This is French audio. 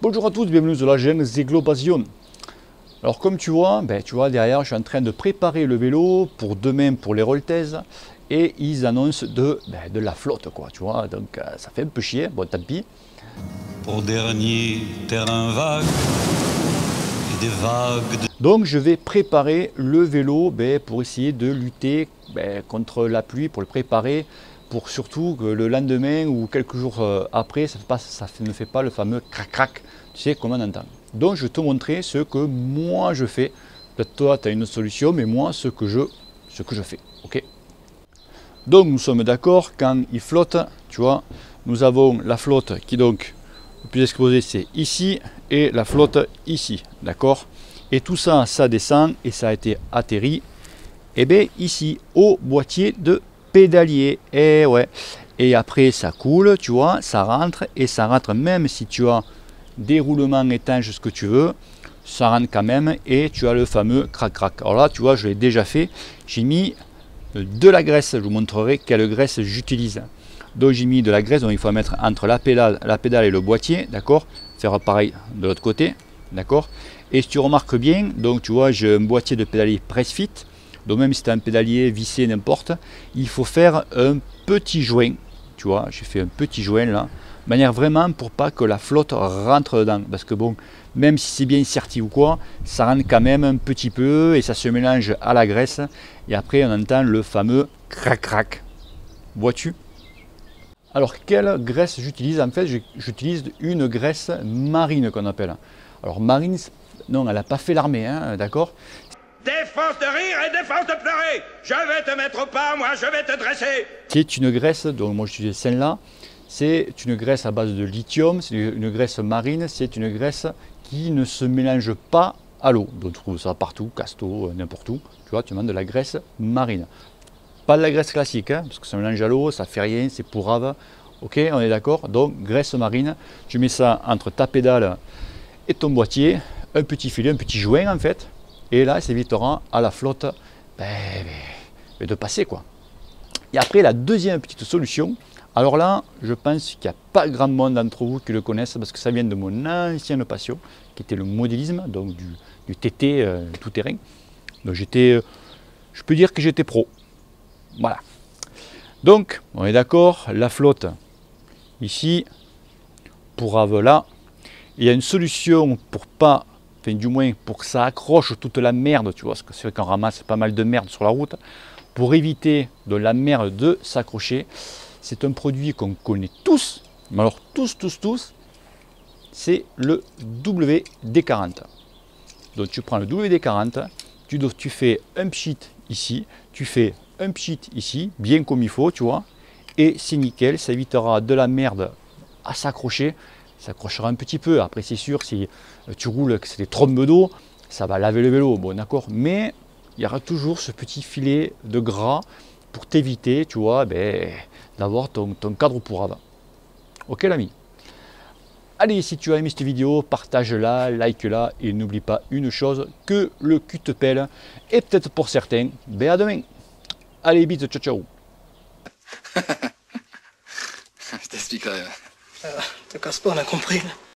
Bonjour à tous, bienvenue sur la chaîne Zeglopassion. Alors comme tu vois derrière, je suis en train de préparer le vélo pour demain pour les Roltaises et ils annoncent de la flotte quoi, tu vois, donc ça fait un peu chier, bon tant pis. Pour dernier terrain vague et des vagues de... Donc je vais préparer le vélo pour essayer de lutter contre la pluie, pour le préparer, pour surtout que le lendemain ou quelques jours après, ça ne fait pas le fameux crac-crac, tu sais, comme on entend. Donc je vais te montrer ce que moi je fais. Peut-être toi tu as une solution, mais moi ce que je fais. Ok. Donc nous sommes d'accord, quand il flotte, tu vois, nous avons la flotte qui donc le plus exposé c'est ici et la flotte ici, d'accord. Et tout ça, ça descend et ça a été atterri ici au boîtier de pédalier. Et ouais. Et après ça coule, tu vois, ça rentre et ça rentre même si tu as des roulements étanches, ce que tu veux, ça rentre quand même et tu as le fameux crac-crac. Alors là, tu vois, je l'ai déjà fait. J'ai mis de la graisse, je vous montrerai quelle graisse j'utilise. Donc j'ai mis de la graisse, donc il faut mettre entre la pédale et le boîtier, d'accord. Faire pareil de l'autre côté, d'accord. Et si tu remarques bien, donc tu vois, j'ai un boîtier de pédalier press fit. Donc même si tu as un pédalier vissé, n'importe, il faut faire un petit joint. Tu vois, j'ai fait un petit joint là, de manière vraiment pour pas que la flotte rentre dedans. Parce que bon, même si c'est bien serti ou quoi, ça rentre quand même un petit peu et ça se mélange à la graisse. Et après on entend le fameux crac-crac. Vois-tu? Alors quelle graisse j'utilise? En fait j'utilise une graisse marine qu'on appelle. Alors marine, non, elle n'a pas fait l'armée, hein, d'accord. Défense de rire et défense de pleurer. Je vais te mettre au pas, moi je vais te dresser. C'est une graisse, donc moi j'utilise celle-là. C'est une graisse à base de lithium, c'est une graisse marine, c'est une graisse qui ne se mélange pas à l'eau. Donc tu trouves ça partout, casto, n'importe où. Tu vois, tu demandes de la graisse marine. Pas de la graisse classique, hein, parce que ça mélange à l'eau, ça fait rien, c'est pourrave. Ok, on est d'accord. Donc graisse marine, tu mets ça entre ta pédale et ton boîtier, un petit filet, un petit joint en fait. Et là, ça évitera à la flotte de passer quoi. Et après, la deuxième petite solution, alors là, je pense qu'il n'y a pas grand monde d'entre vous qui le connaissent parce que ça vient de mon ancienne passion, qui était le modélisme, donc du TT tout terrain. Donc je peux dire que j'étais pro. Voilà. Donc, on est d'accord, la flotte ici, pour Ave là, il y a une solution pour pas, enfin du moins pour que ça accroche toute la merde, tu vois, parce que c'est vrai qu'on ramasse pas mal de merde sur la route, pour éviter de la merde de s'accrocher. C'est un produit qu'on connaît tous, mais alors tous, c'est le WD-40. Donc tu prends le WD-40, tu fais un pchit ici, tu fais un pchit ici, bien comme il faut, tu vois, et c'est nickel, ça évitera de la merde à s'accrocher, ça accrochera un petit peu. Après c'est sûr, si tu roules, que c'est des trombes d'eau, ça va laver le vélo, bon d'accord, mais il y aura toujours ce petit filet de gras pour t'éviter, tu vois, d'avoir ton cadre pourrave. Ok l'ami? Allez, si tu as aimé cette vidéo, partage-la, like-la et n'oublie pas une chose, que le cul te pèle. Et peut-être pour certains, à demain. Allez, bisous, ciao ciao. Je t'expliquerai. Te casse pas, on a compris.